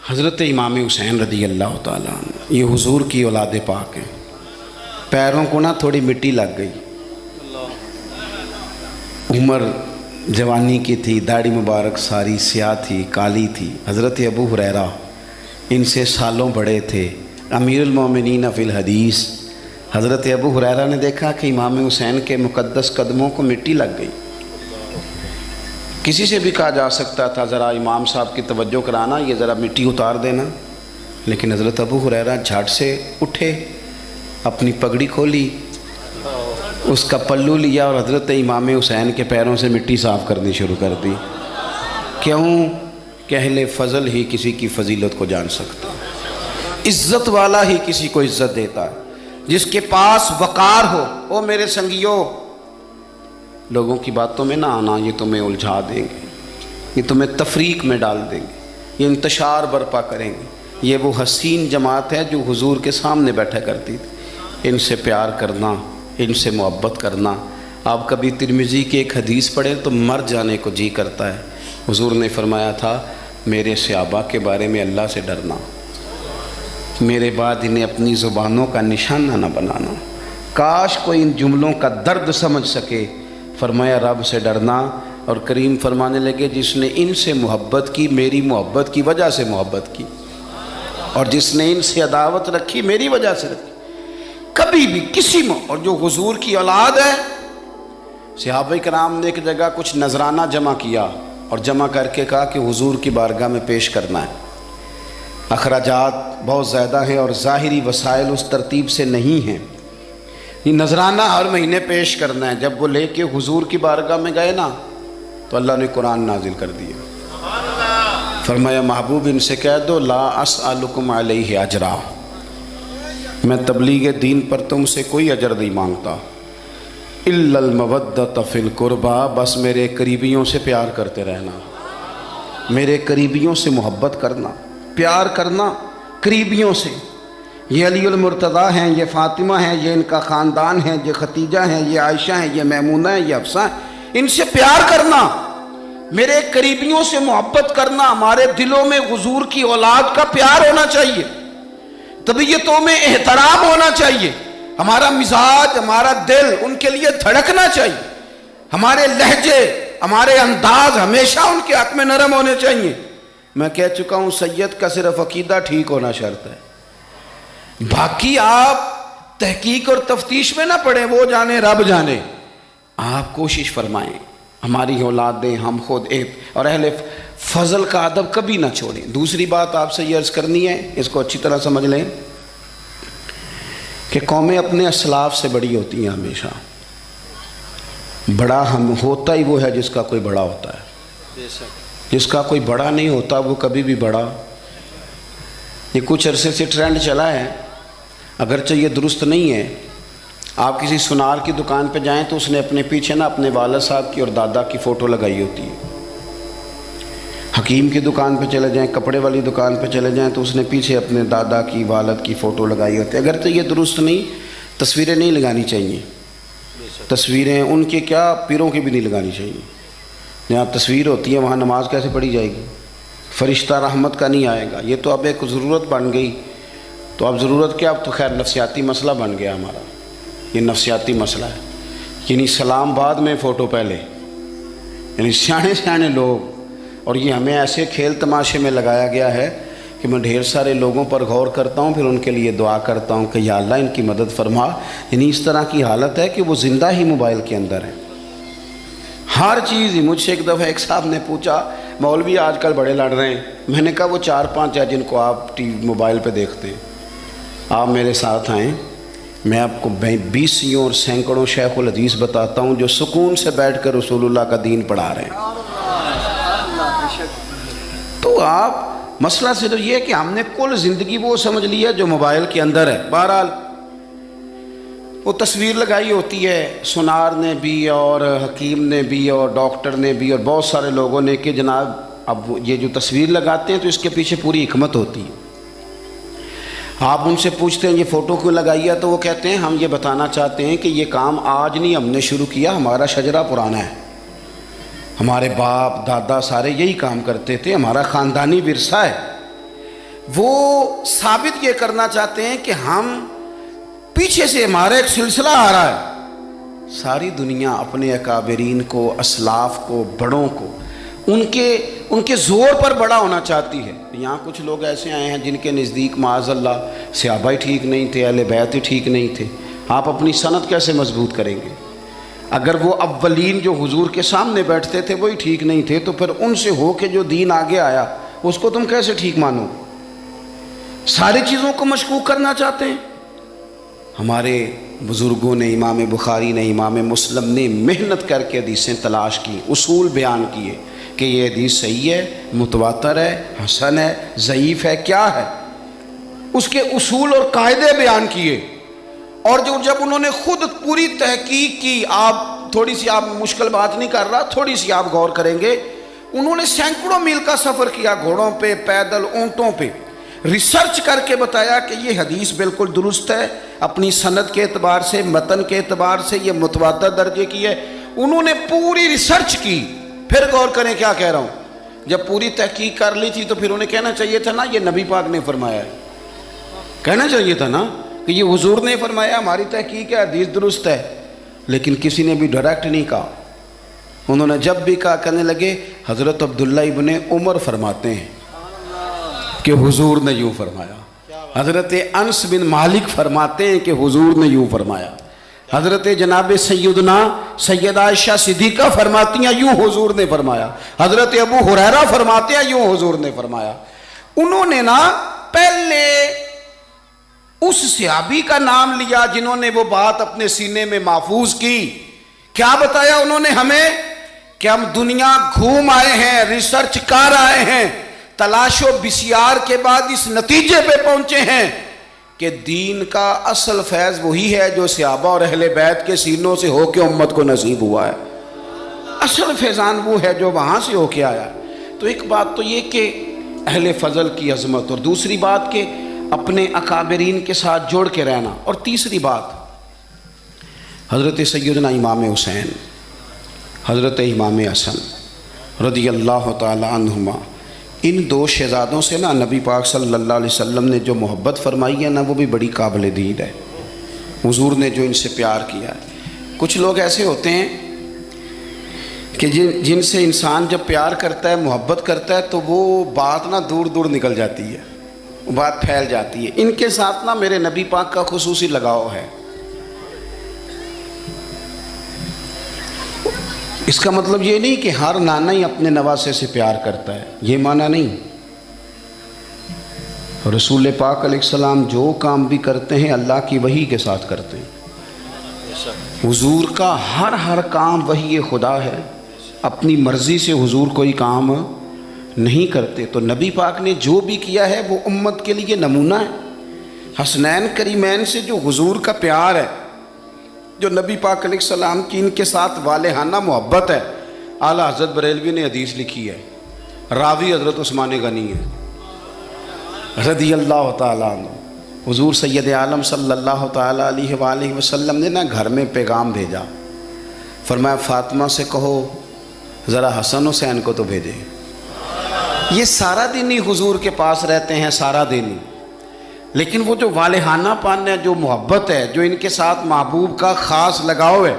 حضرت امام حسین رضی اللہ تعالیٰ عنہ یہ حضور کی اولاد پاک ہیں۔ پیروں کو نہ تھوڑی مٹی لگ گئی، عمر جوانی کی تھی، داڑھی مبارک ساری سیاہ تھی، کالی تھی۔ حضرت ابو ہریرہ ان سے سالوں بڑے تھے، امیر المومنین فی الحدیث۔ حضرت ابو ہریرہ نے دیکھا کہ امام حسین کے مقدس قدموں کو مٹی لگ گئی۔ کسی سے بھی کہا جا سکتا تھا ذرا امام صاحب کی توجہ کرانا، یہ ذرا مٹی اتار دینا، لیکن حضرت ابو ہریرہ جھٹ سے اٹھے، اپنی پگڑی کھولی، اس کا پلو لیا اور حضرت امام حسین کے پیروں سے مٹی صاف کرنی شروع کر دی۔ کیوں کہ اہل فضل ہی کسی کی فضیلت کو جان سکتا، عزت والا ہی کسی کو عزت دیتا ہے، جس کے پاس وقار ہو۔ او میرے سنگیوں، لوگوں کی باتوں میں نہ آنا، یہ تمہیں الجھا دیں گے، یہ تمہیں تفریق میں ڈال دیں گے، یہ انتشار برپا کریں گے۔ یہ وہ حسین جماعت ہے جو حضور کے سامنے بیٹھا کرتی تھی۔ ان سے پیار کرنا، ان سے محبت کرنا۔ آپ کبھی ترمذی کی ایک حدیث پڑھیں تو مر جانے کو جی کرتا ہے۔ حضور نے فرمایا تھا میرے صحابہ کے بارے میں اللہ سے ڈرنا، میرے بعد انہیں اپنی زبانوں کا نشانہ نہ بنانا۔ کاش کوئی ان جملوں کا درد سمجھ سکے۔ فرمایا رب سے ڈرنا، اور کریم فرمانے لگے جس نے ان سے محبت کی میری محبت کی وجہ سے محبت کی، اور جس نے ان سے عداوت رکھی میری وجہ سے رکھی۔ کبھی بھی کسی میں، اور جو حضور کی اولاد ہے، صحابہ کرام نے ایک جگہ کچھ نذرانہ جمع کیا اور جمع کر کے کہا کہ حضور کی بارگاہ میں پیش کرنا ہے۔ اخراجات بہت زیادہ ہیں اور ظاہری وسائل اس ترتیب سے نہیں ہیں، یہ نذرانہ ہر مہینے پیش کرنا ہے۔ جب وہ لے کے حضور کی بارگاہ میں گئے نا تو اللہ نے قرآن نازل کر دیا۔ فرمایا محبوب ان سے کہہ دو لا اسألکم علیہ اجرا، میں تبلیغ دین پر تم سے کوئی اجر نہیں مانگتا، الا المودۃ فی القربى، بس میرے قریبیوں سے پیار کرتے رہنا، میرے قریبیوں سے محبت کرنا، پیار کرنا قریبیوں سے۔ یہ علی المرتضیٰ ہیں، یہ فاطمہ ہیں، یہ ان کا خاندان ہے، یہ ختیجہ ہیں، یہ عائشہ ہیں، یہ میمونہ ہیں، یہ حفصہ ہیں، ان سے پیار کرنا، میرے قریبیوں سے محبت کرنا۔ ہمارے دلوں میں حضور کی اولاد کا پیار ہونا چاہیے، طبیعتوں میں احترام ہونا چاہیے، ہمارا مزاج، ہمارا دل ان کے لیے دھڑکنا چاہیے، ہمارے لہجے، ہمارے انداز ہمیشہ ان کے حق میں نرم ہونے چاہیے۔ میں کہہ چکا ہوں سید کا صرف عقیدہ ٹھیک ہونا شرط ہے، باقی آپ تحقیق اور تفتیش میں نہ پڑیں، وہ جانے رب جانے۔ آپ کوشش فرمائیں ہماری اولادیں، ہم خود اور اہل فضل کا ادب کبھی نہ چھوڑیں۔ دوسری بات آپ سے یہ عرض کرنی ہے، اس کو اچھی طرح سمجھ لیں کہ قومیں اپنے اسلاف سے بڑی ہوتی ہیں ہمیشہ۔ بڑا ہم ہوتا ہی وہ ہے جس کا کوئی بڑا ہوتا ہے، جس کا کوئی بڑا نہیں ہوتا وہ کبھی بھی بڑا۔ یہ کچھ عرصے سے ٹرینڈ چلا ہے، اگرچہ یہ درست نہیں ہے۔ آپ کسی سنار کی دکان پہ جائیں تو اس نے اپنے پیچھے نا اپنے والد صاحب کی اور دادا کی فوٹو لگائی ہوتی ہے۔ حکیم کی دکان پہ چلے جائیں، کپڑے والی دکان پہ چلے جائیں تو اس نے پیچھے اپنے دادا کی، والد کی فوٹو لگائی ہوتی ہے۔ اگرچہ یہ درست نہیں، تصویریں نہیں لگانی چاہیے، تصویریں ان کے کیا پیروں کی بھی نہیں لگانی چاہیے۔ جہاں تصویر ہوتی ہے وہاں نماز کیسے پڑھی جائے گی؟ فرشتہ رحمت کا نہیں آئے گا۔ یہ تو اب ایک ضرورت بن گئی، تو اب ضرورت کیا، اب تو خیر نفسیاتی مسئلہ بن گیا ہمارا، یہ نفسیاتی مسئلہ ہے۔ یعنی سلام بعد میں فوٹو پہلے، یعنی سیانے سیانے لوگ، اور یہ ہمیں ایسے کھیل تماشے میں لگایا گیا ہے کہ میں ڈھیر سارے لوگوں پر غور کرتا ہوں، پھر ان کے لیے دعا کرتا ہوں کہ یا اللہ ان کی مدد فرما۔ یعنی اس طرح کی حالت ہے کہ وہ زندہ ہی موبائل کے اندر ہے، ہر چیز ہی۔ مجھ سے ایک دفعہ ایک صاحب نے پوچھا مولوی آج کل بڑے لڑ رہے ہیں، میں نے کہا وہ 4-5 ہے جن کو آپ موبائل پہ دیکھتے ہیں، آپ میرے ساتھ آئیں، میں آپ کو 20 اور سینکڑوں شیخ الحدیث بتاتا ہوں جو سکون سے بیٹھ کر رسول اللہ کا دین پڑھا رہے ہیں۔ تو آپ مسئلہ صرف یہ ہے کہ ہم نے کل زندگی وہ سمجھ لی ہے جو موبائل کے اندر ہے۔ بہرحال وہ تصویر لگائی ہوتی ہے سنار نے بھی اور حکیم نے بھی اور ڈاکٹر نے بھی اور بہت سارے لوگوں نے کہ جناب اب یہ جو تصویر لگاتے ہیں تو اس کے پیچھے پوری حکمت ہوتی ہے۔ آپ ان سے پوچھتے ہیں یہ فوٹو کیوں لگائی ہے تو وہ کہتے ہیں ہم یہ بتانا چاہتے ہیں کہ یہ کام آج نہیں ہم نے شروع کیا، ہمارا شجرہ پرانا ہے، ہمارے باپ دادا سارے یہی کام کرتے تھے، ہمارا خاندانی ورثہ ہے۔ وہ ثابت یہ کرنا چاہتے ہیں کہ ہم پیچھے سے ہمارا ایک سلسلہ آ رہا ہے. ساری دنیا اپنے اکابرین کو، اسلاف کو، بڑوں کو ان کے زور پر بڑا ہونا چاہتی ہے. یہاں کچھ لوگ ایسے آئے ہیں جن کے نزدیک معاذ اللہ صحابہ ہی ٹھیک نہیں تھے، اہل بیت ہی ٹھیک نہیں تھے. آپ اپنی سند کیسے مضبوط کریں گے؟ اگر وہ اولین جو حضور کے سامنے بیٹھتے تھے وہی ٹھیک نہیں تھے تو پھر ان سے ہو کے جو دین آگے آیا اس کو تم کیسے ٹھیک مانو؟ ساری چیزوں کو مشکوک کرنا چاہتے ہیں. ہمارے بزرگوں نے، امام بخاری نے، امام مسلم نے محنت کر کے حدیثیں تلاش کی، اصول بیان کیے کہ یہ حدیث صحیح ہے، متواتر ہے، حسن ہے، ضعیف ہے، کیا ہے، اس کے اصول اور قاعدے بیان کیے. اور جب انہوں نے خود پوری تحقیق کی، تھوڑی سی آپ مشکل بات نہیں کر رہا، تھوڑی سی آپ غور کریں گے، انہوں نے سینکڑوں میل کا سفر کیا، گھوڑوں پہ، پیدل، اونٹوں پہ، ریسرچ کر کے بتایا کہ یہ حدیث بالکل درست ہے، اپنی سند کے اعتبار سے، متن کے اعتبار سے یہ متواتر درجے کی ہے. انہوں نے پوری ریسرچ کی. پھر غور کریں کیا کہہ رہا ہوں، جب پوری تحقیق کر لی تھی تو پھر انہیں کہنا چاہیے تھا نا یہ نبی پاک نے فرمایا ہے، کہنا چاہیے تھا نا کہ یہ حضور نے فرمایا، ہماری تحقیق ہے، حدیث درست ہے. لیکن کسی نے بھی ڈائریکٹ نہیں کہا. انہوں نے جب بھی کہا کہنے لگے حضرت عبداللہ ابن عمر فرماتے ہیں کہ حضور نے یوں فرمایا، حضرت انس بن مالک فرماتے ہیں کہ حضور نے یوں فرمایا، حضرت جناب سیدہ عائشہ صدیقہ فرماتی ہیں یوں حضور نے فرمایا، حضرت ابو ہریرہ فرماتے ہیں یوں حضور نے فرمایا. انہوں نے نا پہلے اس صحابی کا نام لیا جنہوں نے وہ بات اپنے سینے میں محفوظ کی. کیا بتایا انہوں نے ہمیں کہ ہم دنیا گھوم آئے ہیں، ریسرچ کر آئے ہیں، تلاش و بسیار کے بعد اس نتیجے پہ پہنچے ہیں کہ دین کا اصل فیض وہی ہے جو صحابہ اور اہل بیت کے سینوں سے ہو کے امت کو نصیب ہوا ہے. اصل فیضان وہ ہے جو وہاں سے ہو کے آیا. تو ایک بات تو یہ کہ اہل فضل کی عظمت، اور دوسری بات کہ اپنے اکابرین کے ساتھ جوڑ کے رہنا، اور تیسری بات حضرت سیدنا امام حسین، حضرت امام حسن رضی اللہ تعالی عنہما، ان دو شہزادوں سے نا نبی پاک صلی اللہ علیہ وسلم نے جو محبت فرمائی ہے نا وہ بھی بڑی قابل دید ہے. حضور نے جو ان سے پیار کیا ہے. کچھ لوگ ایسے ہوتے ہیں کہ جن سے انسان جب پیار کرتا ہے، محبت کرتا ہے تو وہ بات نا دور دور نکل جاتی ہے، بات پھیل جاتی ہے. ان کے ساتھ نا میرے نبی پاک کا خصوصی لگاؤ ہے. اس کا مطلب یہ نہیں کہ ہر نانا ہی اپنے نواسے سے پیار کرتا ہے، یہ معنی نہیں. رسول پاک علیہ السلام جو کام بھی کرتے ہیں اللہ کی وحی کے ساتھ کرتے ہیں. حضور کا ہر کام وحی خدا ہے، اپنی مرضی سے حضور کوئی کام نہیں کرتے. تو نبی پاک نے جو بھی کیا ہے وہ امت کے لیے نمونہ ہے. حسنین کریمین سے جو حضور کا پیار ہے، جو نبی پاک علیہ السلام کی ان کے ساتھ والہانہ محبت ہے. اعلیٰ حضرت بریلوی نے حدیث لکھی ہے، راوی حضرت عثمان غنی ہے رضی اللہ تعالیٰ عنہ. حضور سید عالم صلی اللہ تعالیٰ علیہ وآلہ وسلم نے نا گھر میں پیغام بھیجا، فرمایا فاطمہ سے کہو ذرا حسن حسین کو تو بھیجے. یہ سارا دن ہی حضور کے پاس رہتے ہیں، سارا دن ہی، لیکن وہ جو والہانہ پان ہے، جو محبت ہے، جو ان کے ساتھ محبوب کا خاص لگاؤ ہے.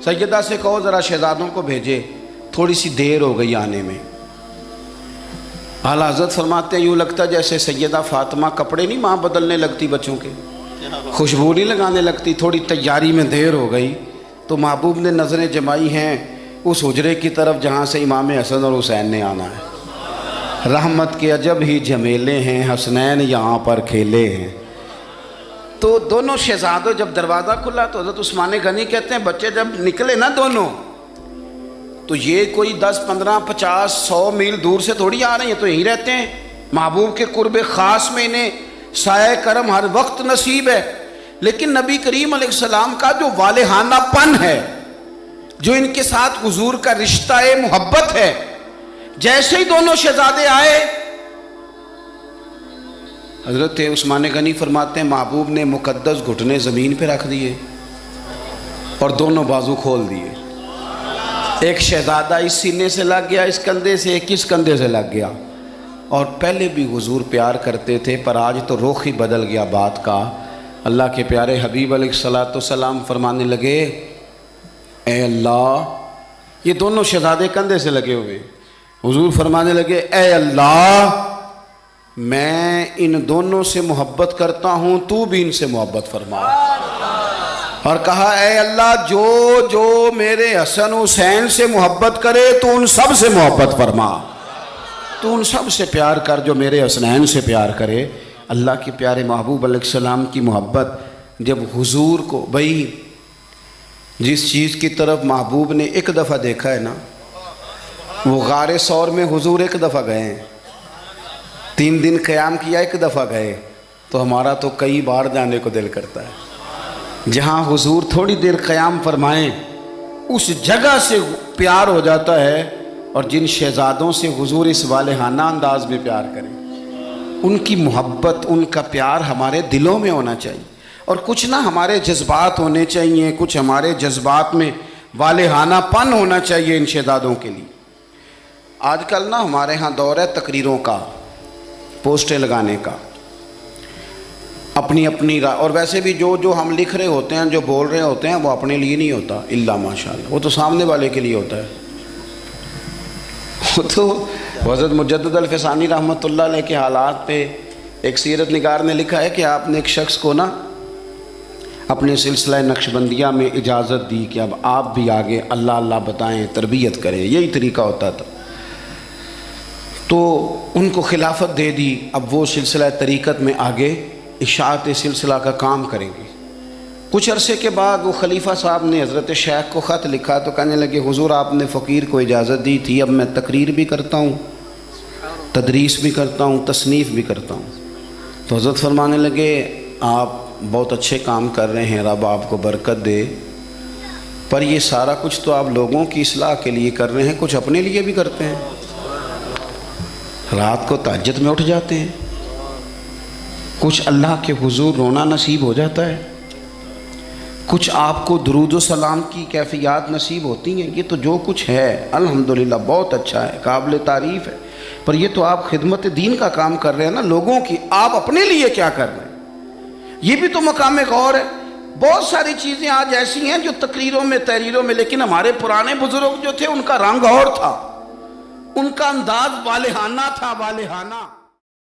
سیدہ سے کہو ذرا شہزادوں کو بھیجے، تھوڑی سی دیر ہو گئی آنے میں. اعلیٰ حضرت فرماتے ہیں یوں لگتا جیسے سیدہ فاطمہ کپڑے نہیں ماں بدلنے لگتی بچوں کے، خوشبو نہیں لگانے لگتی، تھوڑی تیاری میں دیر ہو گئی تو محبوب نے نظریں جمائی ہیں اس حجرے کی طرف جہاں سے امام حسن اور حسین نے آنا ہے. رحمت کے عجب ہی جھمیلے ہیں، حسنین یہاں پر کھیلے ہیں. تو دونوں شہزادوں جب دروازہ کھلا تو حضرت عثمان غنی کہتے ہیں بچے جب نکلے نا دونوں تو یہ کوئی 10 15 50 100 میل دور سے تھوڑی آ رہے ہیں، تو یہیں رہتے ہیں. محبوب کے قرب خاص میں انہیں سایہ کرم ہر وقت نصیب ہے. لیکن نبی کریم علیہ السلام کا جو والہانہ پن ہے، جو ان کے ساتھ حضور کا رشتہ محبت ہے، جیسے ہی دونوں شہزادے آئے حضرت عثمان غنی فرماتے ہیں محبوب نے مقدس گھٹنے زمین پہ رکھ دیے اور دونوں بازو کھول دیے. ایک شہزادہ اس سینے سے لگ گیا اس کندھے سے، ایک اس کندھے سے لگ گیا، اور پہلے بھی حضور پیار کرتے تھے، پر آج تو رخ ہی بدل گیا بات کا۔ اللہ کے پیارے حبیب علیہ الصلوۃ والسلام فرمانے لگے، اے اللہ، یہ دونوں شہزادے کندھے سے لگے ہوئے، حضور فرمانے لگے، اے اللہ، میں ان دونوں سے محبت کرتا ہوں، تو بھی ان سے محبت فرما۔ اور کہا، اے اللہ، جو جو میرے حسن حسین سے محبت کرے تو ان سب سے محبت فرما، تو ان سب سے پیار کر جو میرے حسنین سے پیار کرے۔ اللہ کے پیارے محبوب علیہ السلام کی محبت جب حضور کو، بھئی جس چیز کی طرف محبوب نے ایک دفعہ دیکھا ہے نا، وہ غار ثور میں حضور ایک دفعہ گئے ہیں، 3 دن قیام کیا، ایک دفعہ گئے، تو ہمارا تو کئی بار جانے کو دل کرتا ہے۔ جہاں حضور تھوڑی دیر قیام فرمائیں اس جگہ سے پیار ہو جاتا ہے، اور جن شہزادوں سے حضور اس والہانہ انداز میں پیار کریں، ان کی محبت، ان کا پیار ہمارے دلوں میں ہونا چاہیے، اور کچھ نہ ہمارے جذبات ہونے چاہیے، کچھ ہمارے جذبات میں والہانہ پن ہونا چاہیے ان شہزادوں کے لیے۔ آج کل نا ہمارے ہاں دور ہے تقریروں کا، پوسٹیں لگانے کا، اپنی اپنی رائے، اور ویسے بھی جو ہم لکھ رہے ہوتے ہیں، جو بول رہے ہوتے ہیں، وہ اپنے لیے نہیں ہوتا، الا ماشاءاللہ، وہ تو سامنے والے کے لیے ہوتا ہے۔ وہ تو حضرت مجدد الفسانی رحمۃ اللہ علیہ کے حالات پہ ایک سیرت نگار نے لکھا ہے کہ آپ نے ایک شخص کو نا اپنے سلسلہ نقشبندیہ میں اجازت دی کہ اب آپ بھی آگے اللہ اللہ بتائیں، تربیت کریں، یہی طریقہ ہوتا تھا، تو ان کو خلافت دے دی، اب وہ سلسلہ طریقت میں آگے اشاعت سلسلہ کا کام کریں گے۔ کچھ عرصے کے بعد وہ خلیفہ صاحب نے حضرت شیخ کو خط لکھا تو کہنے لگے، حضور آپ نے فقیر کو اجازت دی تھی، اب میں تقریر بھی کرتا ہوں، تدریس بھی کرتا ہوں، تصنیف بھی کرتا ہوں۔ تو حضرت فرمانے لگے، آپ بہت اچھے کام کر رہے ہیں، رب آپ کو برکت دے، پر یہ سارا کچھ تو آپ لوگوں کی اصلاح کے لیے کر رہے ہیں، کچھ اپنے لیے بھی کرتے ہیں، رات کو تہجد میں اٹھ جاتے ہیں، کچھ اللہ کے حضور رونا نصیب ہو جاتا ہے، کچھ آپ کو درود و سلام کی کیفیات نصیب ہوتی ہیں، یہ تو جو کچھ ہے الحمدللہ بہت اچھا ہے، قابل تعریف ہے، پر یہ تو آپ خدمت دین کا کام کر رہے ہیں نا لوگوں کی، آپ اپنے لیے کیا کر رہے ہیں؟ یہ بھی تو مقام غور ہے۔ بہت ساری چیزیں آج ایسی ہیں جو تقریروں میں، تحریروں میں، لیکن ہمارے پرانے بزرگ جو تھے ان کا رنگ اور تھا، ان کا انداز والہانہ تھا، والہانہ۔